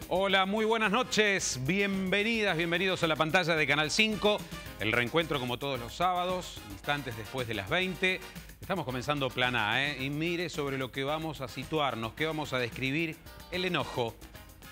Hola, muy buenas noches. Bienvenidas, bienvenidos a la pantalla de Canal 5. El reencuentro como todos los sábados, instantes después de las 20. Estamos comenzando Plan A, Y mire sobre lo que vamos a situarnos, qué vamos a describir. El enojo.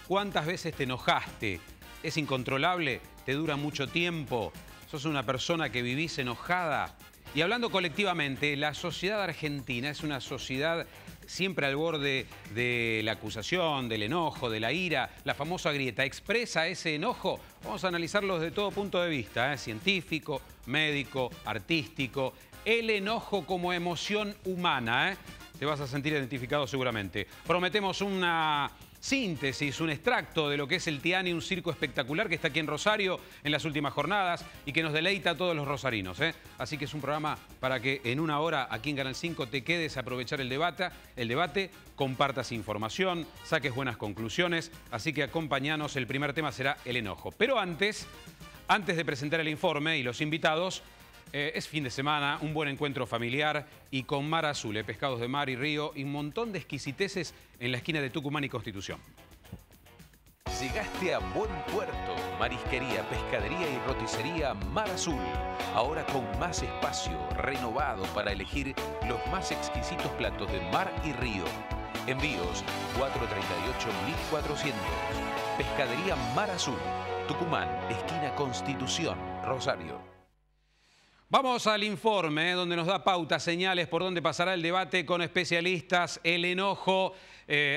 ¿Cuántas veces te enojaste? ¿Es incontrolable? ¿Te dura mucho tiempo? ¿Sos una persona que vivís enojada? Y hablando colectivamente, la sociedad argentina es una sociedad siempre al borde de la acusación, del enojo, de la ira. La famosa grieta expresa ese enojo. Vamos a analizarlo desde todo punto de vista, científico, médico, artístico. El enojo como emoción humana, Te vas a sentir identificado seguramente. Prometemos una síntesis, un extracto de lo que es el Tiani, un circo espectacular que está aquí en Rosario en las últimas jornadas y que nos deleita a todos los rosarinos. Así que es un programa para que en una hora aquí en Canal 5 te quedes a aprovechar el debate, compartas información, saques buenas conclusiones. Así que acompáñanos, el primer tema será el enojo. Pero antes de presentar el informe y los invitados, es fin de semana, un buen encuentro familiar y con mar azul, pescados de mar y río y un montón de exquisiteces en la esquina de Tucumán y Constitución. Llegaste a buen puerto, marisquería, pescadería y roticería Mar Azul. Ahora con más espacio, renovado para elegir los más exquisitos platos de mar y río. Envíos 438-1400. Pescadería Mar Azul, Tucumán, esquina Constitución, Rosario. Vamos al informe, donde nos da pautas, señales por dónde pasará el debate con especialistas. El enojo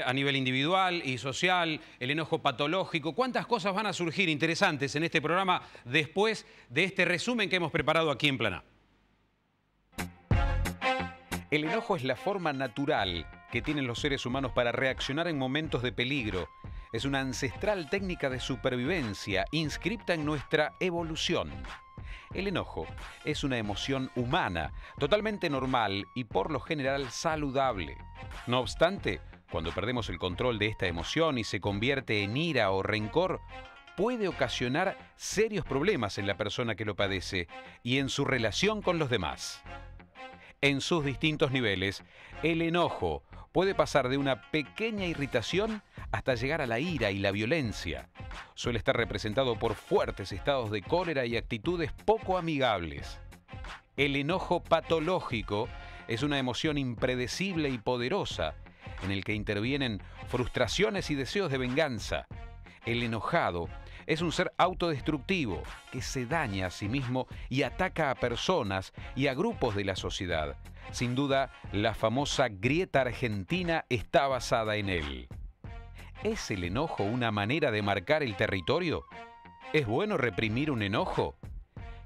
a nivel individual y social, el enojo patológico. ¿Cuántas cosas van a surgir interesantes en este programa después de este resumen que hemos preparado aquí en Plan A? El enojo es la forma natural que tienen los seres humanos para reaccionar en momentos de peligro. Es una ancestral técnica de supervivencia inscripta en nuestra evolución. El enojo es una emoción humana, totalmente normal y por lo general saludable. No obstante, cuando perdemos el control de esta emoción y se convierte en ira o rencor, puede ocasionar serios problemas en la persona que lo padece y en su relación con los demás. En sus distintos niveles, el enojo puede pasar de una pequeña irritación hasta llegar a la ira y la violencia. Suele estar representado por fuertes estados de cólera y actitudes poco amigables. El enojo patológico es una emoción impredecible y poderosa, en el que intervienen frustraciones y deseos de venganza. El enojado es un ser autodestructivo que se daña a sí mismo y ataca a personas y a grupos de la sociedad. Sin duda, la famosa grieta argentina está basada en él. ¿Es el enojo una manera de marcar el territorio? ¿Es bueno reprimir un enojo?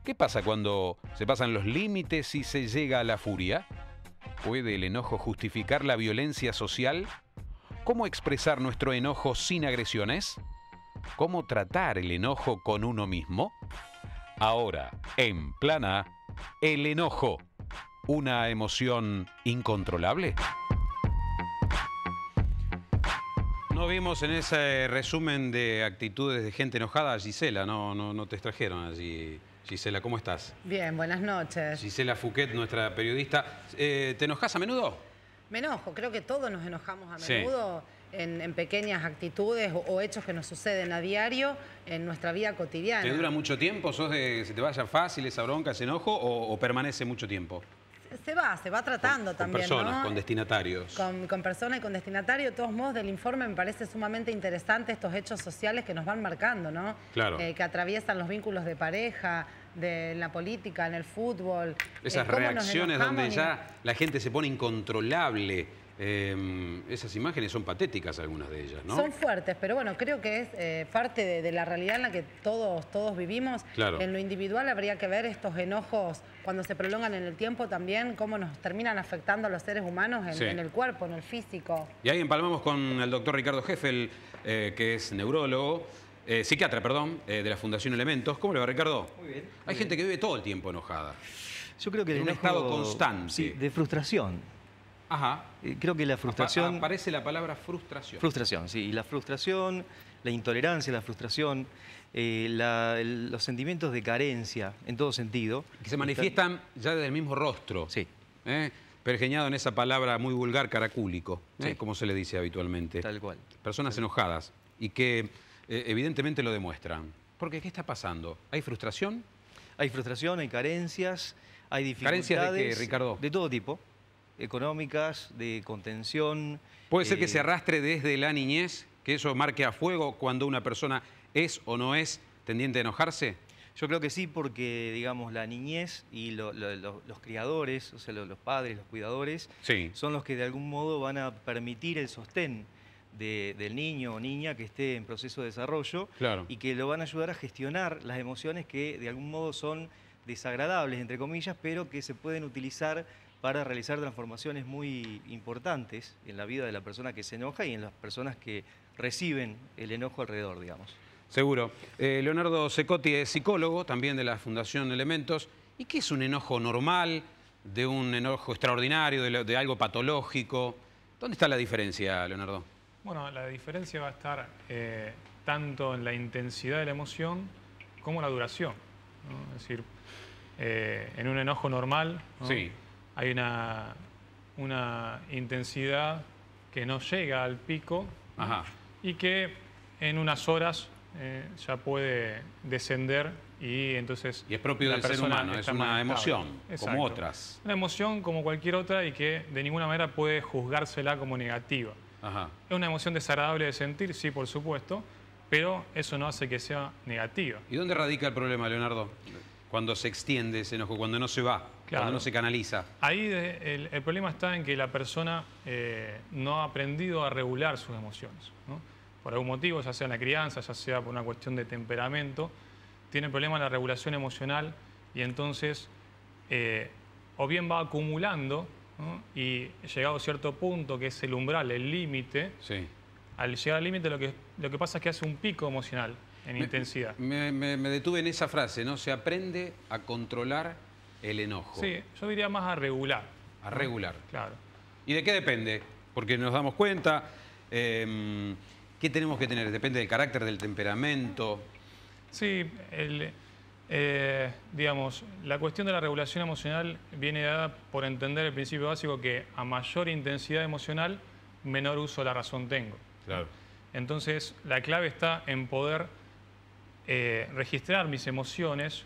¿Qué pasa cuando se pasan los límites y se llega a la furia? ¿Puede el enojo justificar la violencia social? ¿Cómo expresar nuestro enojo sin agresiones? ¿Cómo tratar el enojo con uno mismo? Ahora, en Plan A, el enojo, ¿una emoción incontrolable? No vimos en ese resumen de actitudes de gente enojada a Gisela, no te extrajeron allí. Gisela, ¿cómo estás? Bien, buenas noches. Gisela Fouquet, nuestra periodista. ¿Te enojas a menudo? Me enojo, creo que todos nos enojamos a menudo en pequeñas actitudes o hechos que nos suceden a diario en nuestra vida cotidiana. ¿Te dura mucho tiempo? ¿Sos de que se te vaya fácil esa bronca, ese enojo o permanece mucho tiempo? Se va tratando también, con personas, ¿no? con destinatarios. Con personas y con destinatarios. De todos modos, del informe me parece sumamente interesante estos hechos sociales que nos van marcando, ¿no? Claro. Que atraviesan los vínculos de pareja, de la política, en el fútbol. Esas reacciones donde ya la gente se pone incontrolable. Esas imágenes son patéticas, algunas de ellas, ¿no? Son fuertes, pero bueno, creo que es parte de la realidad en la que todos vivimos. Claro. En lo individual habría que ver estos enojos cuando se prolongan en el tiempo también, cómo nos terminan afectando a los seres humanos en el cuerpo, en el físico. Y ahí empalmamos con el doctor Ricardo Heffel, que es neurólogo, psiquiatra, perdón, de la Fundación Elementos. ¿Cómo le va, Ricardo? Muy bien. Hay gente que vive todo el tiempo enojada. Yo creo que en un estado constante. Sí, de frustración. Ajá. Creo que la frustración... Aparece la palabra frustración. Frustración, sí. Y la frustración, la intolerancia, la frustración, los sentimientos de carencia, en todo sentido. Que se manifiestan ya desde el mismo rostro. Sí. Pergeñado en esa palabra muy vulgar, caracúlico, Sí. como se le dice habitualmente. Tal cual. Personas enojadas. y que evidentemente lo demuestran. Porque, ¿qué está pasando? ¿Hay frustración? Hay frustración, hay carencias, hay dificultades. ¿Carencias de qué, Ricardo? De todo tipo. Económicas, de contención. ¿Puede ser que se arrastre desde la niñez, que eso marque a fuego cuando una persona es o no es tendiente a enojarse? Yo creo que sí, porque, digamos, la niñez y los criadores, o sea, los padres, los cuidadores, sí, son los que de algún modo van a permitir el sostén del niño o niña que esté en proceso de desarrollo, claro, y que lo van a ayudar a gestionar las emociones que de algún modo son desagradables, entre comillas, pero que se pueden utilizar para realizar transformaciones muy importantes en la vida de la persona que se enoja y en las personas que reciben el enojo alrededor, digamos. Seguro. Leonardo Secotti es psicólogo, también de la Fundación Elementos. ¿Y qué es un enojo normal, de un enojo extraordinario, de algo patológico? ¿Dónde está la diferencia, Leonardo? Bueno, la diferencia va a estar tanto en la intensidad de la emoción como en la duración, ¿no? Es decir, en un enojo normal, ¿no? Sí, hay una intensidad que no llega al pico, ¿no? ajá, Y que en unas horas ya puede descender y entonces y es propio la del ser persona humano, es está una más emoción, estable. como Exacto. otras. Una emoción como cualquier otra y que de ninguna manera puede juzgársela como negativa. Ajá. Es una emoción desagradable de sentir, sí, por supuesto, pero eso no hace que sea negativa. ¿Y dónde radica el problema, Leonardo? Cuando se extiende ese enojo, cuando no se va, Claro. cuando no se canaliza. Ahí el problema está en que la persona no ha aprendido a regular sus emociones, ¿no? Por algún motivo, ya sea en la crianza, ya sea por una cuestión de temperamento, tiene problema en la regulación emocional y entonces o bien va acumulando, ¿no? Y llegado a cierto punto, que es el umbral, el límite, Sí. al llegar al límite lo que pasa es que hace un pico emocional en intensidad. Me detuve en esa frase, ¿no? Se aprende a controlar el enojo. Sí, yo diría más a regular. A regular. Claro. ¿Y de qué depende? Porque nos damos cuenta, ¿qué tenemos que tener? Depende del carácter, del temperamento. Sí, digamos, la cuestión de la regulación emocional viene dada por entender el principio básico que a mayor intensidad emocional, menor uso de la razón tengo. Claro. Entonces, la clave está en poder registrar mis emociones,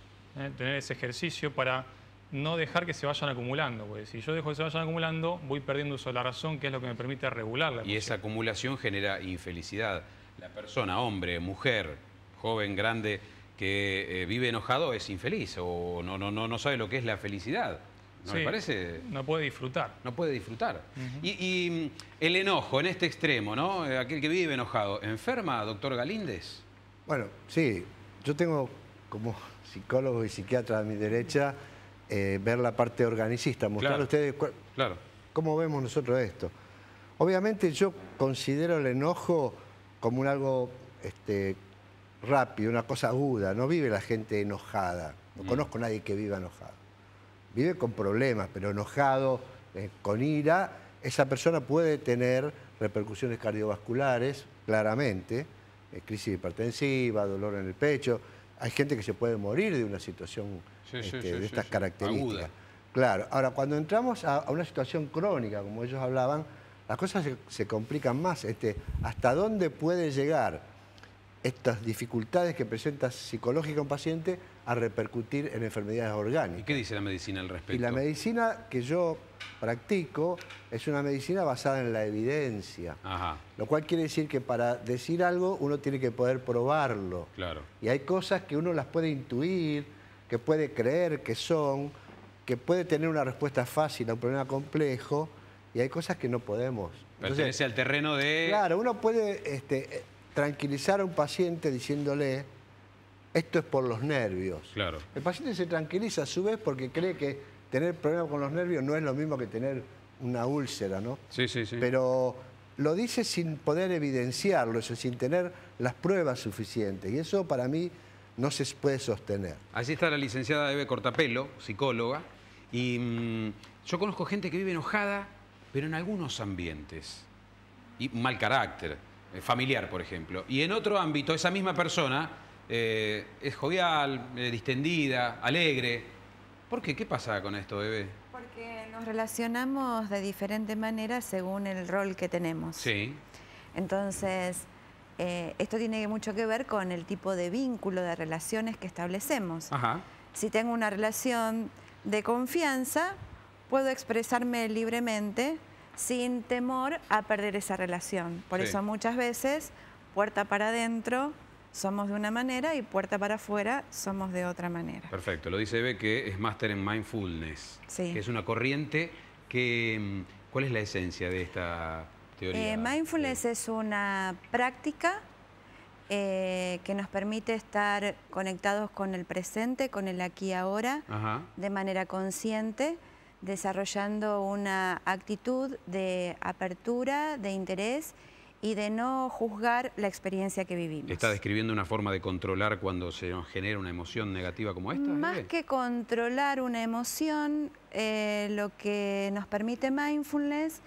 tener ese ejercicio para no dejar que se vayan acumulando. Porque si yo dejo que se vayan acumulando, voy perdiendo uso de la razón, que es lo que me permite regular la emoción. Y esa acumulación genera infelicidad. La persona, hombre, mujer, joven, grande, que vive enojado es infeliz o no sabe lo que es la felicidad. ¿No Sí, le parece? no puede disfrutar. No puede disfrutar. Y el enojo en este extremo, ¿no? Aquel que vive enojado, ¿enferma, doctor Galíndez? Bueno, sí. Yo tengo como psicólogo y psiquiatra a mi derecha ver la parte organicista, mostrar Claro. a ustedes Claro. cómo vemos nosotros esto. Obviamente yo considero el enojo como algo rápido, una cosa aguda. No vive la gente enojada. No conozco a nadie que viva enojado. Vive con problemas, pero enojado, con ira, esa persona puede tener repercusiones cardiovasculares, claramente, crisis hipertensiva, dolor en el pecho. Hay gente que se puede morir de una situación de estas características. Aguda. Claro. Ahora, cuando entramos a una situación crónica, como ellos hablaban, las cosas se complican más. ¿Hasta dónde puede llegar estas dificultades que presenta psicológica un paciente a repercutir en enfermedades orgánicas? ¿Y qué dice la medicina al respecto? Y la medicina que yo practico es una medicina basada en la evidencia. Ajá, Lo cual quiere decir que para decir algo uno tiene que poder probarlo. claro. Y hay cosas que uno las puede intuir, que puede creer que son, que puede tener una respuesta fácil a un problema complejo, y hay cosas que no podemos. Pertenece al terreno de... Claro, uno puede tranquilizar a un paciente diciéndole, esto es por los nervios. Claro. El paciente se tranquiliza a su vez porque cree que tener problemas con los nervios no es lo mismo que tener una úlcera, ¿no? Sí, sí, sí. Pero lo dice sin poder evidenciarlo, eso, sin tener las pruebas suficientes. Y eso para mí no se puede sostener. Allí está la licenciada Eve Cortapelo, psicóloga, y yo conozco gente que vive enojada, pero en algunos ambientes. Y mal carácter, familiar, por ejemplo. Y en otro ámbito, esa misma persona es jovial, distendida, alegre. ¿Por qué? ¿Qué pasa con esto, Eve? Porque nos relacionamos de diferente manera según el rol que tenemos. Sí. Entonces, esto tiene mucho que ver con el tipo de vínculo, de relaciones que establecemos. Ajá. Si tengo una relación de confianza, puedo expresarme libremente sin temor a perder esa relación. Por eso muchas veces, puerta para adentro somos de una manera y puerta para afuera somos de otra manera. Perfecto. Lo dice Eve, que es máster en mindfulness, Sí. que es una corriente que... ¿Cuál es la esencia de esta teoría? Mindfulness es una práctica que nos permite estar conectados con el presente, con el aquí y ahora, Ajá. de manera consciente, desarrollando una actitud de apertura, de interés y de no juzgar la experiencia que vivimos. ¿Está describiendo una forma de controlar cuando se nos genera una emoción negativa como esta? Más que controlar una emoción, lo que nos permite mindfulness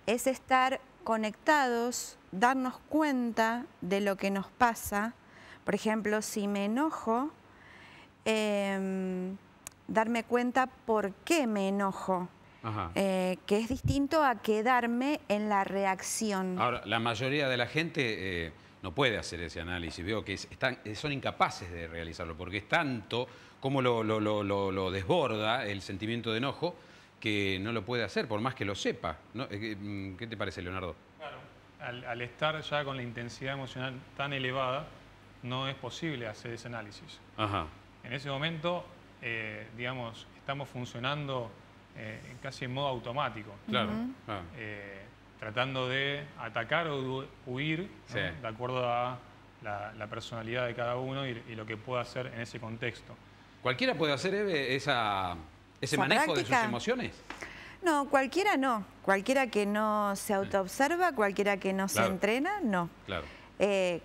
es estar conectados, darnos cuenta de lo que nos pasa. Por ejemplo, si me enojo, darme cuenta por qué me enojo, que es distinto a quedarme en la reacción. Ahora, la mayoría de la gente no puede hacer ese análisis. Veo que son incapaces de realizarlo, porque es tanto como lo desborda el sentimiento de enojo, que no lo puede hacer, por más que lo sepa, ¿no? ¿Qué te parece, Leonardo? Claro, al estar ya con la intensidad emocional tan elevada, no es posible hacer ese análisis. Ajá. En ese momento, digamos, estamos funcionando casi en modo automático. Claro. Tratando de atacar o huir, ¿no? Sí. De acuerdo a la personalidad de cada uno y lo que pueda hacer en ese contexto. ¿Cualquiera puede hacer, Eve, ese manejo práctica de sus emociones? No, cualquiera no. Cualquiera que no se autoobserva, cualquiera que no se entrena, no. Claro.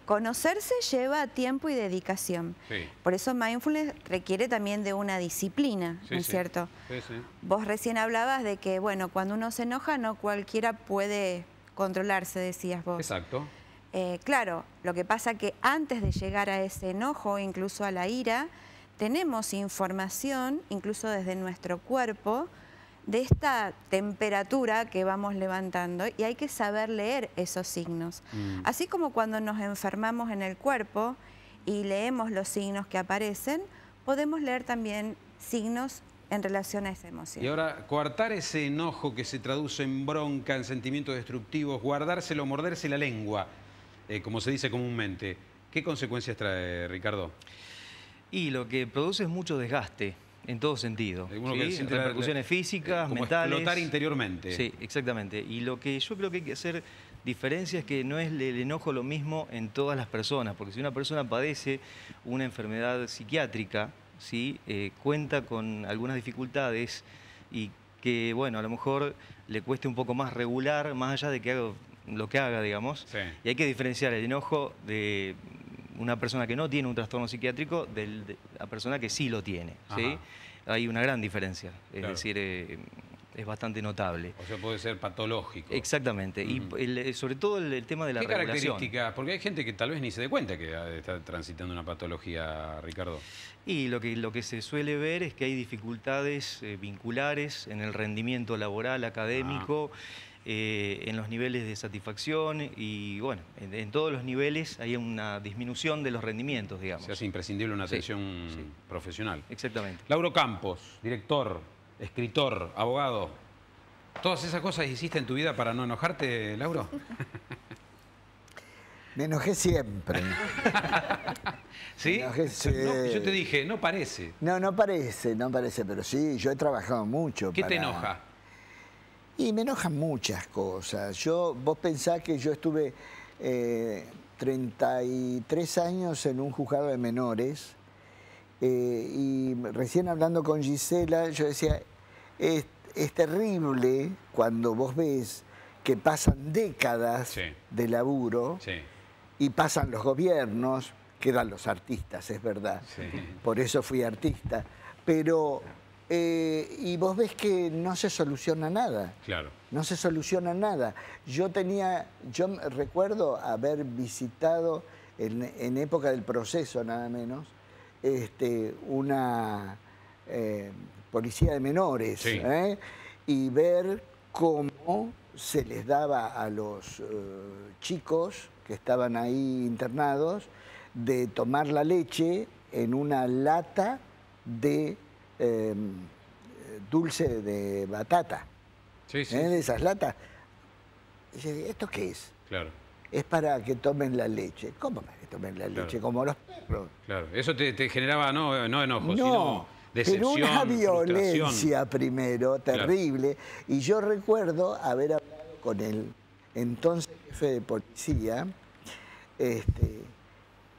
Conocerse lleva tiempo y dedicación. Sí. Por eso mindfulness requiere también de una disciplina, ¿no es cierto? Sí, sí. Vos recién hablabas de que, bueno, cuando uno se enoja no cualquiera puede controlarse, decías vos. Exacto. Claro, lo que pasa que antes de llegar a ese enojo, incluso a la ira, tenemos información, incluso desde nuestro cuerpo, de esta temperatura que vamos levantando y hay que saber leer esos signos. Así como cuando nos enfermamos en el cuerpo y leemos los signos que aparecen, podemos leer también signos en relación a esa emoción. Y ahora, coartar ese enojo que se traduce en bronca, en sentimientos destructivos, guardárselo, morderse la lengua, como se dice comúnmente, ¿qué consecuencias trae, Ricardo? Y lo que produce es mucho desgaste. En todo sentido. Uno ¿sí? que siente repercusiones físicas, como mentales. Explotar interiormente. Sí, exactamente. Y lo que yo creo que hay que hacer diferencia es que no es el enojo lo mismo en todas las personas, porque si una persona padece una enfermedad psiquiátrica, ¿sí? Cuenta con algunas dificultades y que, bueno, a lo mejor le cueste un poco más regular, más allá de que haga lo que haga, digamos. Sí. Y hay que diferenciar el enojo de una persona que no tiene un trastorno psiquiátrico de la persona que sí lo tiene, ¿sí? Hay una gran diferencia, es decir, es bastante notable. O sea, puede ser patológico. Exactamente, y sobre todo el tema de la regulación. ¿Qué características? Porque hay gente que tal vez ni se dé cuenta que está transitando una patología, Ricardo. Y lo que se suele ver es que hay dificultades vinculares en el rendimiento laboral, académico, en los niveles de satisfacción y, bueno, en todos los niveles hay una disminución de los rendimientos, digamos. Se hace imprescindible una atención profesional. Exactamente. Lauro Campos, director, escritor, abogado. ¿Todas esas cosas hiciste en tu vida para no enojarte, Lauro? Me enojé siempre. ¿Sí? Me enojé, sí. No, yo te dije, no parece. No parece, pero sí, yo he trabajado mucho. ¿Qué te enoja? Y me enojan muchas cosas. Vos pensás que yo estuve 33 años en un juzgado de menores y recién hablando con Gisela, yo decía, es terrible cuando vos ves que pasan décadas de laburo y pasan los gobiernos, quedan los artistas, es verdad. Por eso fui artista. Pero... y vos ves que no se soluciona nada. Claro. No se soluciona nada. Yo recuerdo haber visitado en época del proceso nada menos, una policía de menores, y ver cómo se les daba a los chicos que estaban ahí internados de tomar la leche en una lata de dulce de batata. Sí, sí. De esas latas. Y dice, ¿esto qué es? Claro. Es para que tomen la leche. ¿Cómo para que tomen la leche? Como los perros. Claro. Eso te generaba no enojo, No, sino decepción, pero una violencia frustración. primero, terrible. Claro. Y yo recuerdo haber hablado con el entonces jefe de policía,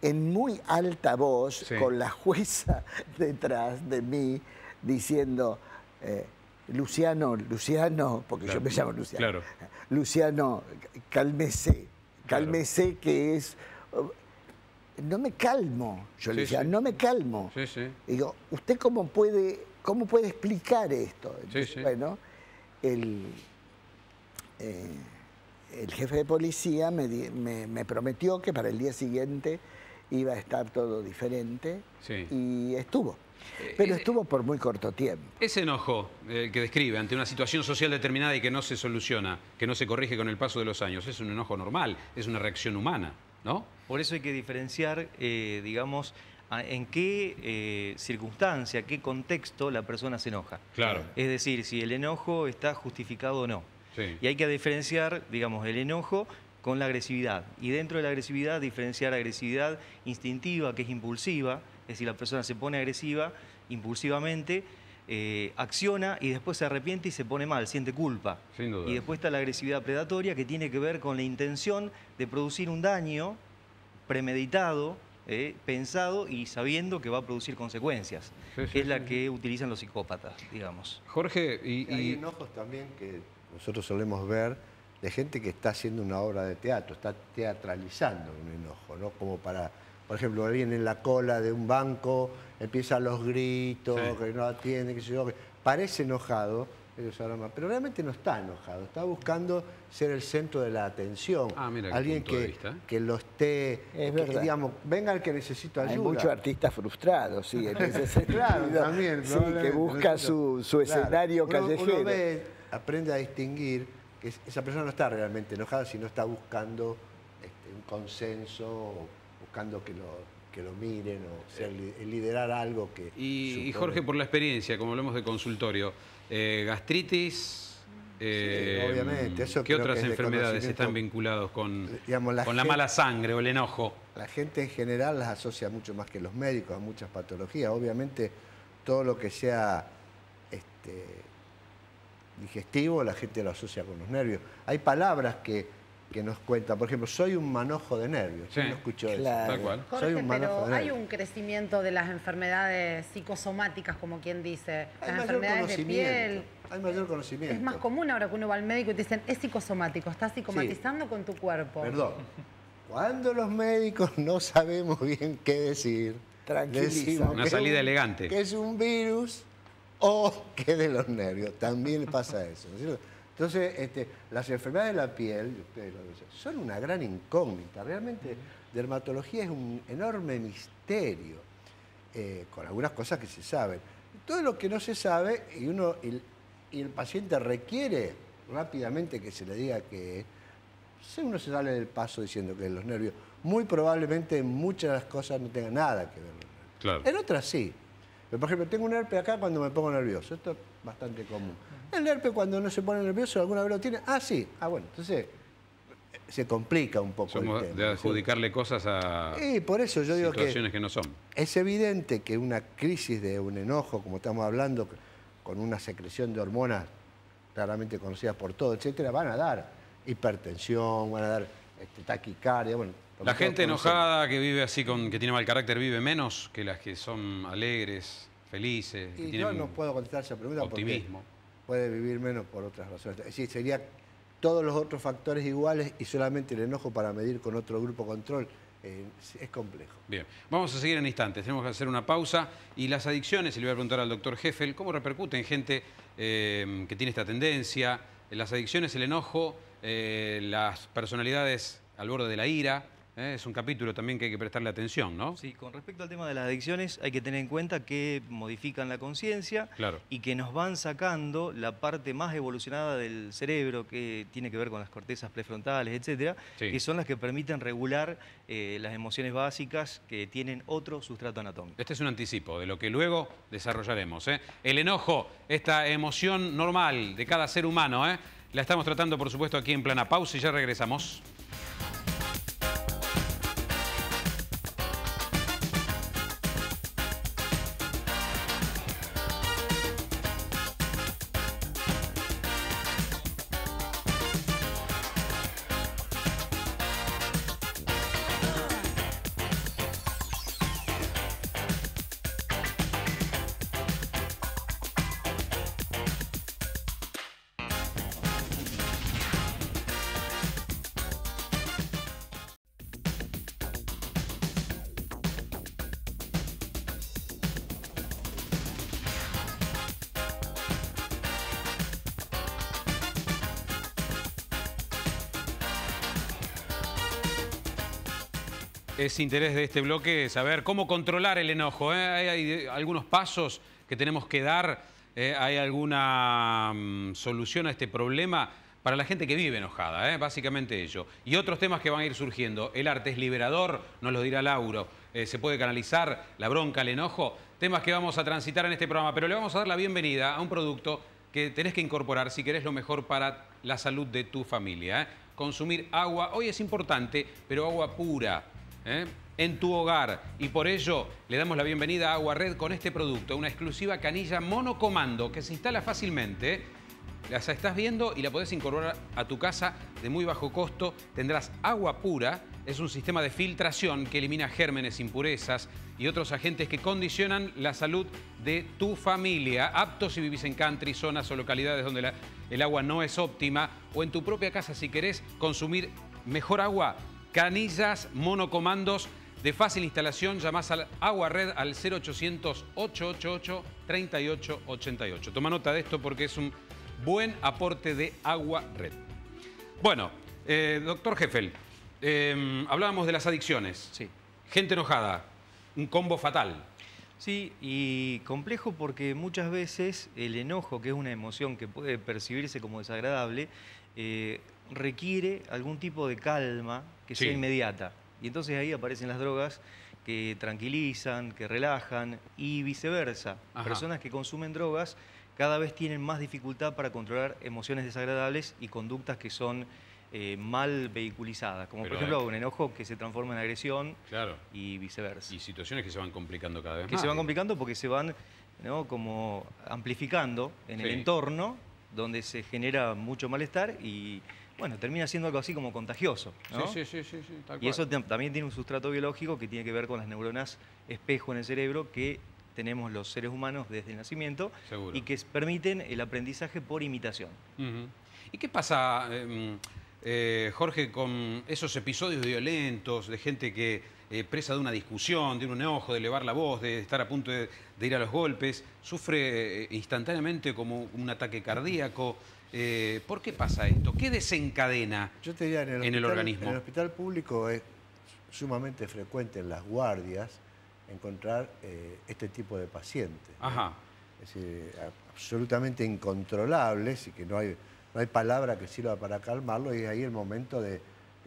en muy alta voz, sí, con la jueza detrás de mí, diciendo, Luciano, porque claro, yo me llamo Luciano. Claro. Luciano, cálmese, que es... No me calmo, yo le decía, sí, no me calmo. Sí, sí. Digo, ¿usted cómo puede explicar esto? Entonces, sí, sí. Bueno, el jefe de policía me prometió que para el día siguiente iba a estar todo diferente, sí, y estuvo. Pero estuvo por muy corto tiempo. Ese enojo que describe ante una situación social determinada y que no se soluciona, que no se corrige con el paso de los años, es un enojo normal, es una reacción humana, ¿no? Por eso hay que diferenciar, digamos, en qué circunstancia, qué contexto la persona se enoja. Claro. Es decir, si el enojo está justificado o no. Sí. Y hay que diferenciar, digamos, el enojo con la agresividad. Y dentro de la agresividad, diferenciar agresividad instintiva, que es impulsiva, es decir, la persona se pone agresiva impulsivamente, acciona y después se arrepiente y se pone mal, siente culpa. Sin duda. Y después está la agresividad predatoria, que tiene que ver con la intención de producir un daño premeditado, pensado y sabiendo que va a producir consecuencias, sí, que es la que utilizan los psicópatas, digamos. Jorge, hay enojos también que nosotros solemos ver de gente que está haciendo una obra de teatro, está teatralizando un enojo, ¿no? Como para, por ejemplo, alguien en la cola de un banco empieza los gritos, sí, que no atiende, que se yo, que parece enojado, pero realmente no está enojado, está buscando ser el centro de la atención. Mira, alguien que lo esté, digamos, venga el que necesita ayuda. Hay muchos artistas frustrados, sí, en ese sentido. Claro, también. Sí, que busca su escenario callejero. Uno ve, aprende a distinguir que esa persona no está realmente enojada, sino está buscando un consenso, buscando que lo miren o liderar algo que... Y Jorge, por la experiencia, como hablamos de consultorio, gastritis, sí, obviamente. Eso ¿qué otras enfermedades están vinculadas con, digamos, la mala sangre o el enojo? La gente en general las asocia mucho más que los médicos a muchas patologías. Obviamente todo lo que sea digestivo, la gente lo asocia con los nervios. Hay palabras que nos cuentan, por ejemplo, soy un manojo de nervios. ¿Quién no escuchó eso? Tal cual. Jorge, soy un manojo pero hay un crecimiento de las enfermedades psicosomáticas, como quien dice, las enfermedades de piel. Hay mayor conocimiento. Es más común ahora que uno va al médico y te dicen, es psicosomático, estás psicomatizando, sí, con tu cuerpo. Perdón. Cuando los médicos no sabemos bien qué decir, decimos una salida elegante. Que es un virus o que es de los nervios. También pasa eso, ¿no es cierto? Entonces, las enfermedades de la piel, ustedes lo dicen, son una gran incógnita. Realmente, dermatología es un enorme misterio, con algunas cosas que se saben. Todo lo que no se sabe y el paciente requiere rápidamente que se le diga que uno se sale del paso diciendo que los nervios, muy probablemente muchas de las cosas no tengan nada que ver con los nervios. Claro. En otras sí. Pero, por ejemplo, tengo un herpes acá cuando me pongo nervioso. Esto es bastante común. El herpes cuando no se pone nervioso, ¿alguna vez lo tiene? Sí. Bueno, entonces se complica un poco el tema. De adjudicarle cosas a por eso yo digo situaciones que no son. Es evidente que una crisis de un enojo, como estamos hablando, con una secreción de hormonas claramente conocidas por todos, etcétera, van a dar hipertensión, van a dar taquicardia. Bueno, la gente enojada que vive así, que tiene mal carácter, vive menos que las que son alegres, felices. Y yo no puedo contestar esa pregunta optimismo. Porque puede vivir menos por otras razones. Es decir, sería todos los otros factores iguales y solamente el enojo para medir con otro grupo control. Es complejo. Bien, vamos a seguir en instantes, tenemos que hacer una pausa. Y las adicciones, y le voy a preguntar al doctor Heffel, ¿cómo repercute en gente que tiene esta tendencia? Las adicciones, el enojo, las personalidades al borde de la ira, Es un capítulo también que hay que prestarle atención, ¿no? Sí, con respecto al tema de las adicciones hay que tener en cuenta que modifican la conciencia y que nos van sacando la parte más evolucionada del cerebro que tiene que ver con las cortezas prefrontales, etcétera, que son las que permiten regular las emociones básicas que tienen otro sustrato anatómico. Este es un anticipo de lo que luego desarrollaremos. El enojo, esta emoción normal de cada ser humano, la estamos tratando, por supuesto, aquí en Plana. Pausa y ya regresamos. Es interés de este bloque saber cómo controlar el enojo. Hay algunos pasos que tenemos que dar. ¿Hay alguna solución a este problema para la gente que vive enojada? Básicamente ello. Y otros temas que van a ir surgiendo. El arte es liberador, nos lo dirá Lauro. Se puede canalizar la bronca, el enojo. Temas que vamos a transitar en este programa. Pero le vamos a dar la bienvenida a un producto que tenés que incorporar si querés lo mejor para la salud de tu familia. Consumir agua. Hoy es importante, pero agua pura. En tu hogar, y por ello le damos la bienvenida a Agua Red con este producto, una exclusiva canilla monocomando que se instala fácilmente. Las estás viendo y la podés incorporar a tu casa de muy bajo costo. Tendrás agua pura, es un sistema de filtración que elimina gérmenes, impurezas y otros agentes que condicionan la salud de tu familia. Apto si vivís en country, zonas o localidades donde el agua no es óptima, o en tu propia casa si querés consumir mejor agua. Canillas monocomandos de fácil instalación. Llamás al Agua Red al 0800-888-3888. Toma nota de esto porque es un buen aporte de Agua Red. Bueno, doctor Heffel, hablábamos de las adicciones. Sí. Gente enojada, un combo fatal. Sí, y complejo porque muchas veces el enojo, que es una emoción que puede percibirse como desagradable, requiere algún tipo de calma que sea inmediata. Y entonces ahí aparecen las drogas que tranquilizan, que relajan y viceversa. Personas que consumen drogas cada vez tienen más dificultad para controlar emociones desagradables y conductas que son mal vehiculizadas, como por ejemplo un enojo que se transforma en agresión y viceversa. Y situaciones que se van complicando cada vez más. Que se van complicando porque se van como amplificando en el entorno, donde se genera mucho malestar y bueno, termina siendo algo así como contagioso, ¿no? Sí, tal cual. Y eso también tiene un sustrato biológico que tiene que ver con las neuronas espejo en el cerebro que tenemos los seres humanos desde el nacimiento y que permiten el aprendizaje por imitación. ¿Y qué pasa, Jorge, con esos episodios violentos de gente que presa de una discusión, de un enojo, de elevar la voz, de estar a punto de ir a los golpes, sufre instantáneamente como un ataque cardíaco? ¿Por qué pasa esto? ¿Qué desencadena Yo te diría, en el organismo? En el hospital público es sumamente frecuente en las guardias encontrar este tipo de pacientes. Es decir, absolutamente incontrolables y que no hay palabra que sirva para calmarlo, y es ahí el momento de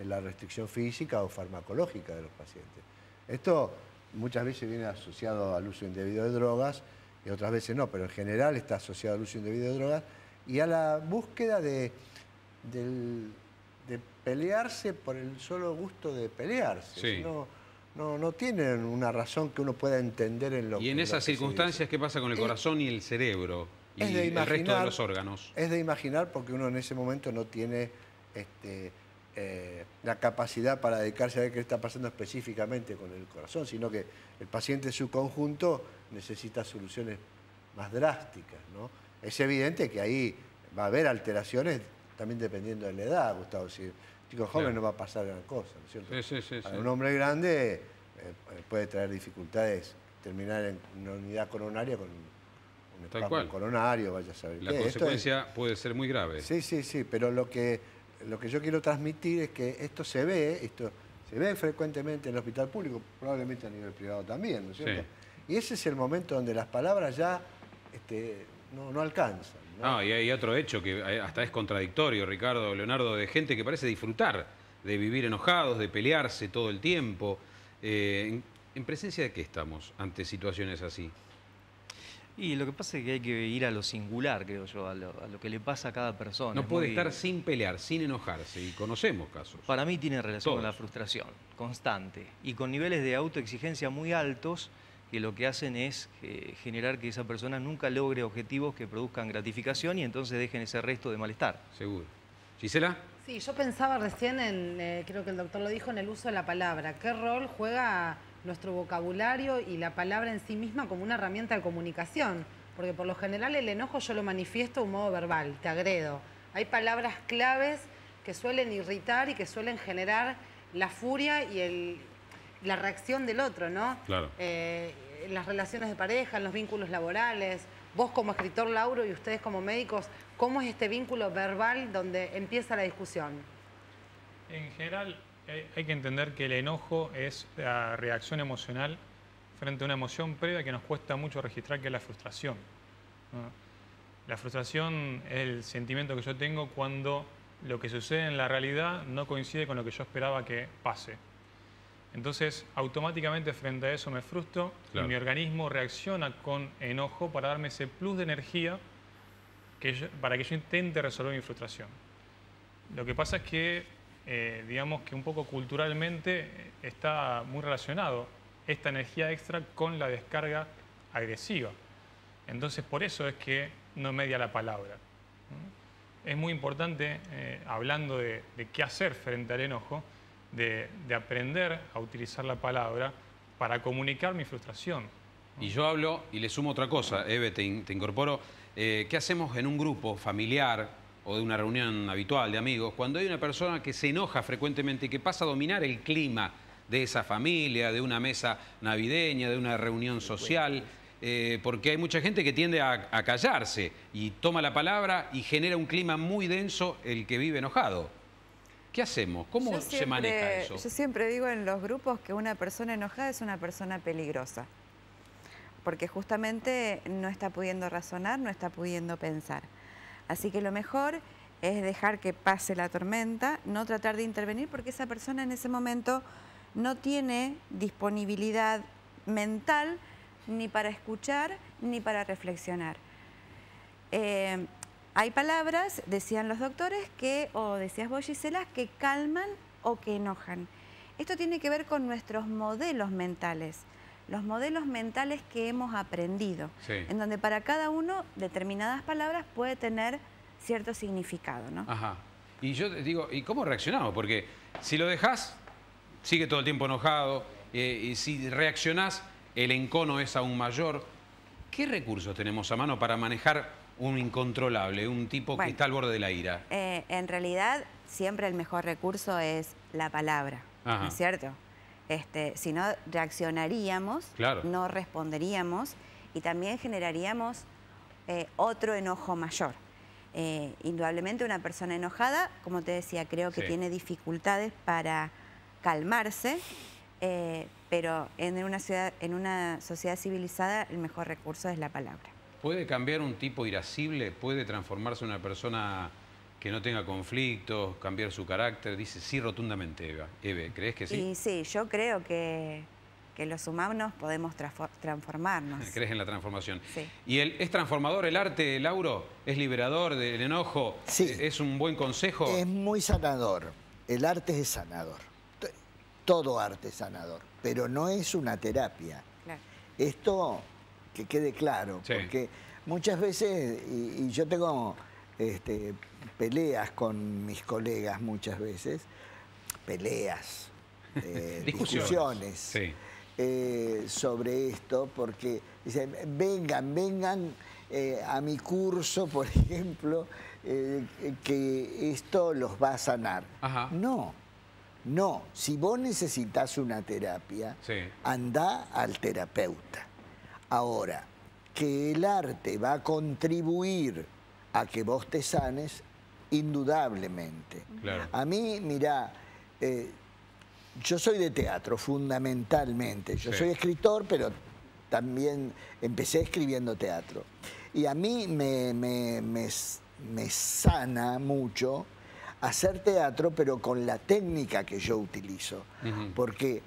la restricción física o farmacológica de los pacientes. Esto muchas veces viene asociado al uso indebido de drogas y otras veces no, pero en general está asociado al uso indebido de drogas y a la búsqueda de pelearse por el solo gusto de pelearse. No tienen una razón que uno pueda entender en lo que... Y en esas circunstancias, ¿qué pasa con el corazón y el cerebro? Y el resto de los órganos. Es de imaginar porque uno en ese momento no tiene la capacidad para dedicarse a ver qué está pasando específicamente con el corazón, sino que el paciente en su conjunto necesita soluciones más drásticas, ¿no? Es evidente que ahí va a haber alteraciones también dependiendo de la edad, Gustavo. Si un chico joven no va a pasar gran cosa, ¿no es cierto? Sí. Para un hombre grande puede traer dificultades, terminar en una unidad coronaria con un espasmo coronario, vaya a saber. La consecuencia puede ser muy grave. Sí, pero lo que yo quiero transmitir es que esto se ve, esto Se ve frecuentemente en el hospital público, probablemente a nivel privado también, ¿no es cierto? Sí. Y ese es el momento donde las palabras ya no alcanzan, ¿no? Y hay otro hecho que hasta es contradictorio, Ricardo, Leonardo, de gente que parece disfrutar de vivir enojados, de pelearse todo el tiempo. ¿En presencia de qué estamos ante situaciones así? Y lo que pasa es que hay que ir a lo singular, creo yo, a lo que le pasa a cada persona. No puede estar sin pelear, sin enojarse, y conocemos casos. Para mí tiene relación con la frustración constante y con niveles de autoexigencia muy altos que lo que hacen es generar que esa persona nunca logre objetivos que produzcan gratificación y entonces dejen ese resto de malestar. Seguro. ¿Gisela? Sí, yo pensaba recién creo que el doctor lo dijo, en el uso de la palabra. ¿Qué rol juega nuestro vocabulario y la palabra en sí misma como una herramienta de comunicación? Porque por lo general el enojo yo lo manifiesto de un modo verbal, te agredo. Hay palabras claves que suelen irritar y que suelen generar la furia y la reacción del otro, ¿no? Claro. En las relaciones de pareja, en los vínculos laborales. Vos como escritor, Lauro, y ustedes como médicos, ¿cómo es este vínculo verbal donde empieza la discusión? En general, hay que entender que el enojo es la reacción emocional frente a una emoción previa que nos cuesta mucho registrar, que es la frustración, ¿no? La frustración es el sentimiento que yo tengo cuando lo que sucede en la realidad no coincide con lo que yo esperaba que pase. Entonces, automáticamente frente a eso me frustro, claro, y mi organismo reacciona con enojo para darme ese plus de energía para que yo intente resolver mi frustración. Lo que pasa es que, digamos que un poco culturalmente está muy relacionado esta energía extra con la descarga agresiva. Entonces, por eso es que no media la palabra, ¿no? Es muy importante, hablando de qué hacer frente al enojo, de aprender a utilizar la palabra para comunicar mi frustración, ¿no? Y yo hablo, y le sumo otra cosa, Eve, te incorporo. ¿Qué hacemos en un grupo familiar o de una reunión habitual de amigos cuando hay una persona que se enoja frecuentemente y que pasa a dominar el clima de esa familia, de una mesa navideña, de una reunión social? Porque hay mucha gente que tiende a callarse y toma la palabra y genera un clima muy denso el que vive enojado. ¿Qué hacemos? ¿Cómo se maneja eso? Yo siempre digo en los grupos que una persona enojada es una persona peligrosa, porque justamente no está pudiendo razonar, no está pudiendo pensar. Así que lo mejor es dejar que pase la tormenta, no tratar de intervenir, porque esa persona en ese momento no tiene disponibilidad mental ni para escuchar ni para reflexionar. Hay palabras, decían los doctores, o decías vos, Gisela, que calman o que enojan. Esto tiene que ver con nuestros modelos mentales, los modelos mentales que hemos aprendido, sí, en donde para cada uno determinadas palabras puede tener cierto significado, ¿no? Ajá. Y yo te digo, ¿y cómo reaccionamos? Porque si lo dejás, sigue todo el tiempo enojado, y si reaccionás, el encono es aún mayor. ¿Qué recursos tenemos a mano para manejar un incontrolable, un tipo que está al borde de la ira? En realidad, siempre el mejor recurso es la palabra, ¿no es cierto? Si no, reaccionaríamos, claro, no responderíamos y también generaríamos otro enojo mayor. Indudablemente una persona enojada, como te decía, creo que tiene dificultades para calmarse, pero en una sociedad civilizada el mejor recurso es la palabra. ¿Puede cambiar un tipo irascible? ¿Puede transformarse en una persona que no tenga conflictos, cambiar su carácter? Dice sí rotundamente, Eve. ¿Crees que sí? Y sí, yo creo que los humanos podemos transformarnos. ¿Crees en la transformación? Sí. ¿Y es transformador el arte, Lauro? ¿Es liberador del enojo? Sí. ¿Es un buen consejo? Es muy sanador. El arte es sanador. Todo arte es sanador, pero no es una terapia. Claro. Esto, que quede claro, sí, porque muchas veces, y yo tengo peleas con mis colegas muchas veces, peleas, discusiones sí, sobre esto, porque dicen, vengan a mi curso, por ejemplo, que esto los va a sanar. Ajá. No, si vos necesitas una terapia, sí, anda al terapeuta. Ahora, que el arte va a contribuir a que vos te sanes, indudablemente. Claro. A mí, mirá, yo soy de teatro, fundamentalmente. Yo Sí. soy escritor, pero también empecé escribiendo teatro. Y a mí me sana mucho hacer teatro, pero con la técnica que yo utilizo. Porque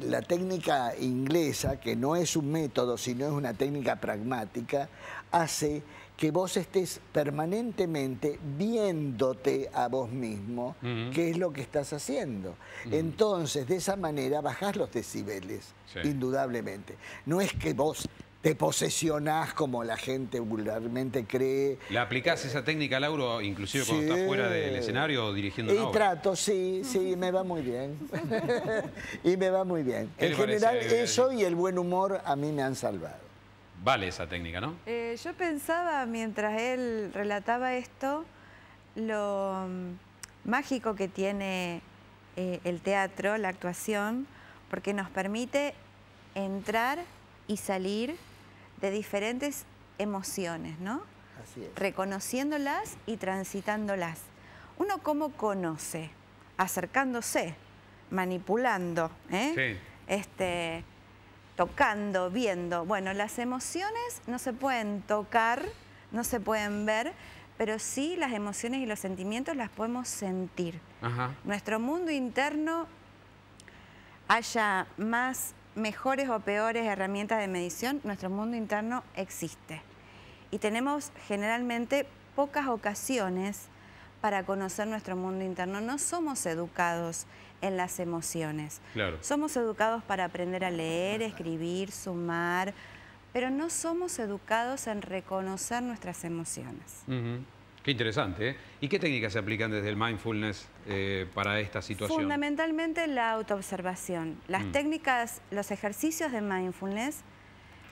la técnica inglesa, que no es un método, sino es una técnica pragmática, hace que vos estés permanentemente viéndote a vos mismo qué es lo que estás haciendo. Entonces, de esa manera bajás los decibeles, Sí. indudablemente. No es que vos te posesionás como la gente vulgarmente cree. ¿Le aplicás esa técnica, Lauro, inclusive cuando Sí. estás fuera del escenario o dirigiendo una Y obra? trato, sí, me va muy bien. Y me va muy bien. ¿Qué En le parece, general, Gabriel? eso y el buen humor a mí me han salvado. Vale esa técnica, ¿no? Yo pensaba, mientras él relataba esto, lo mágico que tiene el teatro, la actuación, porque nos permite entrar y salir de diferentes emociones, ¿no? Así es. Reconociéndolas y transitándolas. Uno cómo conoce, acercándose, manipulando, Sí. Tocando, viendo. Bueno, las emociones no se pueden tocar, no se pueden ver, pero sí las emociones y los sentimientos las podemos sentir. Ajá. Nuestro mundo interno, haya mejores o peores herramientas de medición, nuestro mundo interno existe. Y tenemos generalmente pocas ocasiones para conocer nuestro mundo interno. No somos educados en las emociones. Claro. Somos educados para aprender a leer, escribir, sumar, pero no somos educados en reconocer nuestras emociones. Qué interesante, ¿eh? ¿Y qué técnicas se aplican desde el mindfulness para esta situación? Fundamentalmente la autoobservación. Las técnicas, los ejercicios de mindfulness,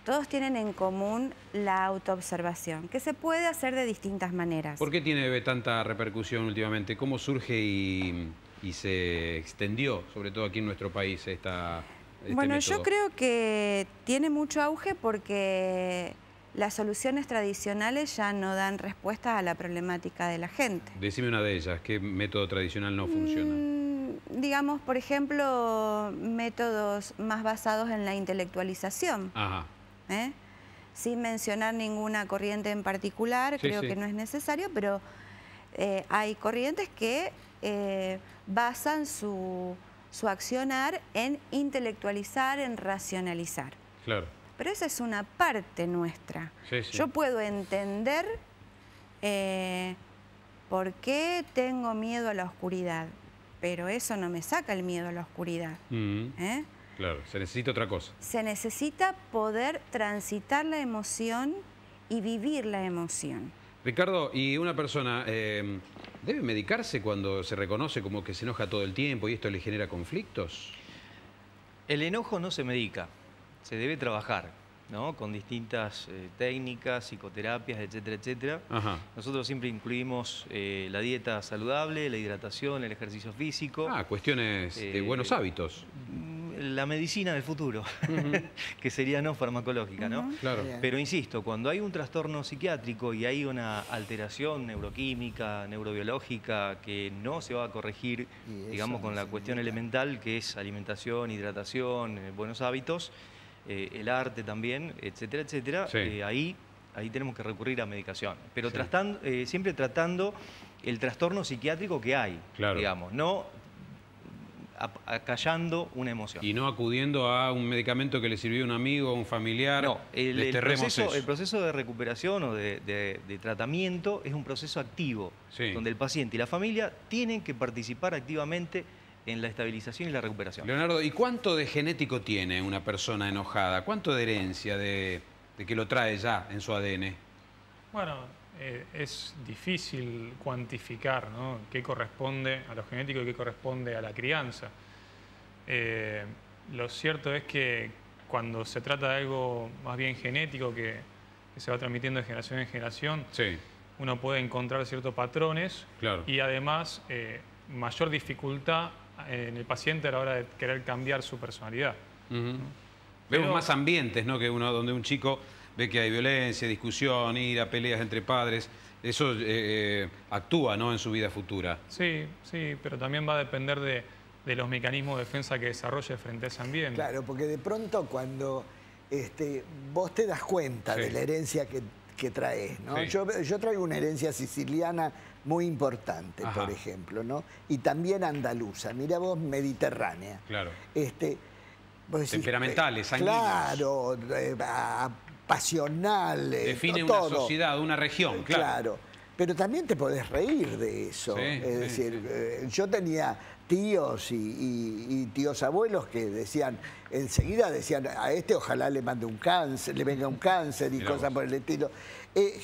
todos tienen en común la autoobservación, que se puede hacer de distintas maneras. ¿Por qué tiene tanta repercusión últimamente? ¿Cómo surge y se extendió, sobre todo aquí en nuestro país, este Bueno, método? yo creo que tiene mucho auge porque las soluciones tradicionales ya no dan respuestas a la problemática de la gente. Decime una de ellas, ¿qué método tradicional no funciona? Digamos, por ejemplo, métodos más basados en la intelectualización. Ajá. Sin mencionar ninguna corriente en particular, Sí, creo sí. que no es necesario, pero hay corrientes que basan su accionar en intelectualizar, en racionalizar. Claro. Pero esa es una parte nuestra. Sí, sí. Yo puedo entender por qué tengo miedo a la oscuridad, pero eso no me saca el miedo a la oscuridad. Claro, se necesita otra cosa. Se necesita poder transitar la emoción y vivir la emoción. Ricardo, ¿y una persona debe medicarse cuando se reconoce como que se enoja todo el tiempo y esto le genera conflictos? El enojo no se medica, se debe trabajar, ¿no? Con distintas técnicas, psicoterapias, etcétera, etcétera. Ajá. Nosotros siempre incluimos la dieta saludable, la hidratación, el ejercicio físico. Cuestiones de buenos hábitos. La medicina del futuro, que sería no farmacológica, ¿no? Claro. Bien. Pero insisto, cuando hay un trastorno psiquiátrico y hay una alteración neuroquímica, neurobiológica que no se va a corregir, Y eso digamos, con no la se cuestión medica. elemental que es alimentación, hidratación, buenos hábitos, el arte también, etcétera, etcétera, Sí. ahí tenemos que recurrir a medicación. Pero Sí. siempre tratando el trastorno psiquiátrico que hay, Claro. digamos, no acallando una emoción. Y no acudiendo a un medicamento que le sirvió a un amigo, a un familiar. No, el desterremos eso. proceso de recuperación o de tratamiento es un proceso activo, Sí. donde el paciente y la familia tienen que participar activamente en la estabilización y la recuperación. Leonardo, ¿y cuánto de genético tiene una persona enojada? ¿Cuánto de herencia de que lo trae ya en su ADN? Bueno, es difícil cuantificar, ¿no?, qué corresponde a lo genético y qué corresponde a la crianza. Lo cierto es que cuando se trata de algo más bien genético que se va transmitiendo de generación en generación, Sí, uno puede encontrar ciertos patrones claro. y además mayor dificultad en el paciente a la hora de querer cambiar su personalidad. Vemos Pero- más ambientes, ¿no?, que uno donde un chico ve que hay violencia, discusión, ira, peleas entre padres. Eso actúa, ¿no?, en su vida futura. Sí, sí, pero también va a depender de de los mecanismos de defensa que desarrolle frente a ese ambiente. Claro, porque de pronto cuando vos te das cuenta de la herencia que traes, ¿no? Sí. Yo traigo una herencia siciliana muy importante, por ejemplo, ¿no? Y también andaluza, mira vos, mediterránea. Claro. Vos decís, temperamentales, sanguíneos. Claro, pasional. Define todo. una sociedad, una región, claro. Claro, pero también te podés reír de eso. Sí, Es decir, yo tenía tíos y tíos abuelos que decían, enseguida decían, a este ojalá le mande un cáncer, le venga un cáncer y Mirá cosas vos. por el estilo.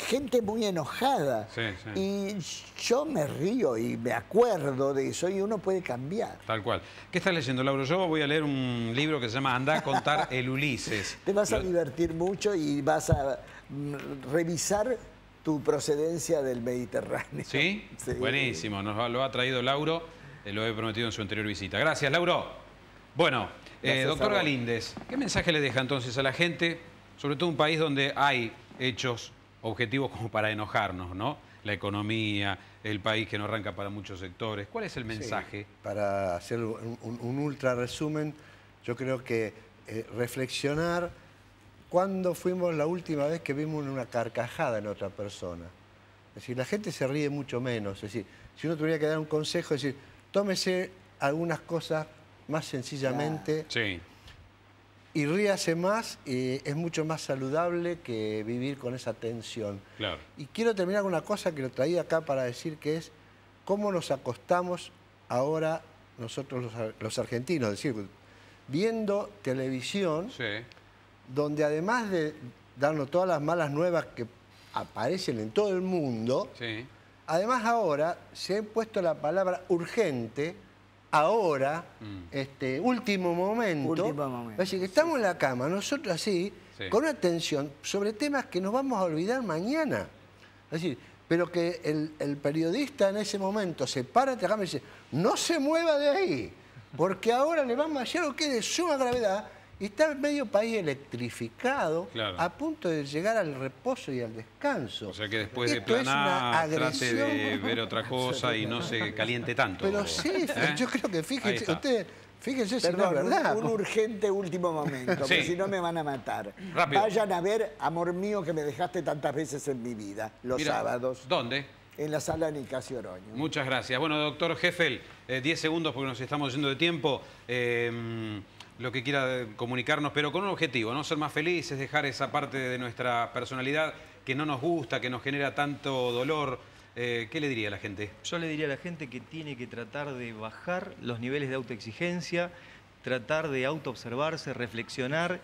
Gente muy enojada. Sí, sí. Y yo me río y me acuerdo de eso y uno puede cambiar. Tal cual. ¿Qué estás leyendo, Lauro? Yo voy a leer un libro que se llama Andá a contar el Ulises. Te vas a divertir mucho y vas a revisar tu procedencia del Mediterráneo. ¿Sí? Sí. Buenísimo. Nos lo ha traído Lauro. Lo he prometido en su anterior visita. Gracias, Lauro. Bueno, Gracias a doctor vos. Galíndez, ¿qué mensaje le deja entonces a la gente? Sobre todo un país donde hay hechos objetivos como para enojarnos, ¿no? La economía, el país que no arranca para muchos sectores. ¿Cuál es el mensaje? Sí, para hacer un ultra resumen, yo creo que reflexionar cuándo fuimos la última vez que vimos una carcajada en otra persona. Es decir, la gente se ríe mucho menos. Es decir, si uno tuviera que dar un consejo, es decir, tómese algunas cosas más sencillamente Sí. y ríase más, es mucho más saludable que vivir con esa tensión. Claro. Y quiero terminar con una cosa que lo traía acá para decir, que es cómo nos acostamos ahora nosotros los argentinos, es decir, viendo televisión, Sí. donde además de darnos todas las malas nuevas que aparecen en todo el mundo, Sí. además ahora se ha puesto la palabra urgente, ahora, último momento. Último momento. Es decir, que estamos en la cama, nosotros así, Sí. con una tensión sobre temas que nos vamos a olvidar mañana. Es decir, pero que el periodista en ese momento se para de la cama y dice, no se mueva de ahí, porque ahora le vamos a hacer algo que es de suma gravedad. Y está el medio país electrificado, Claro. a punto de llegar al reposo y al descanso. O sea que después de Esto es Plan una A trate de agresión. ver otra cosa y no se caliente tanto. Pero sí, ¿Eh? yo creo que Ahí fíjense, está. ustedes, fíjense si no Perdón, es verdad. un urgente último momento, porque Sí. si no me van a matar. Rápido. Vayan a ver, amor mío, que me dejaste tantas veces en mi vida, los Mira, sábados, ¿Dónde? en la sala Nicasio Oroño. Muchas gracias. Bueno, doctor Heffel, 10 segundos porque nos estamos yendo de tiempo. Lo que quiera comunicarnos, pero con un objetivo, ¿no? Ser más felices, dejar esa parte de nuestra personalidad que no nos gusta, que nos genera tanto dolor. ¿Qué le diría a la gente? Yo le diría a la gente que tiene que tratar de bajar los niveles de autoexigencia, tratar de autoobservarse, reflexionar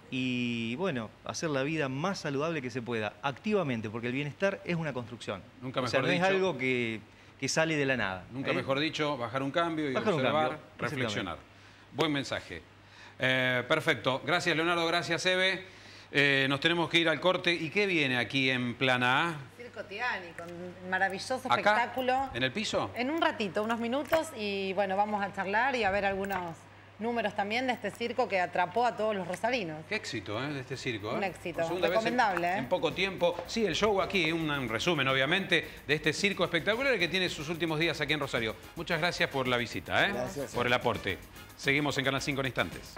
y, bueno, hacer la vida más saludable que se pueda, activamente, porque el bienestar es una construcción. Nunca o sea, mejor no es dicho. algo que sale de la nada. Nunca mejor dicho, bajar un cambio y Bajar un observar, cambio, reflexionar. Buen mensaje. Perfecto. Gracias, Leonardo. Gracias, Eve. Nos tenemos que ir al corte. ¿Y qué viene aquí en Plan A? Circo Tiani, con un maravilloso ¿Acá? espectáculo. ¿En el piso? En un ratito, unos minutos, y bueno, vamos a charlar y a ver algunos números también de este circo que atrapó a todos los rosarinos. Qué éxito, de este circo. Un éxito. Por segunda vez Recomendable, en poco tiempo. Sí, el show aquí, un resumen, obviamente, de este circo espectacular que tiene sus últimos días aquí en Rosario. Muchas gracias por la visita, Gracias. por el aporte. Seguimos en Canal 5 en instantes.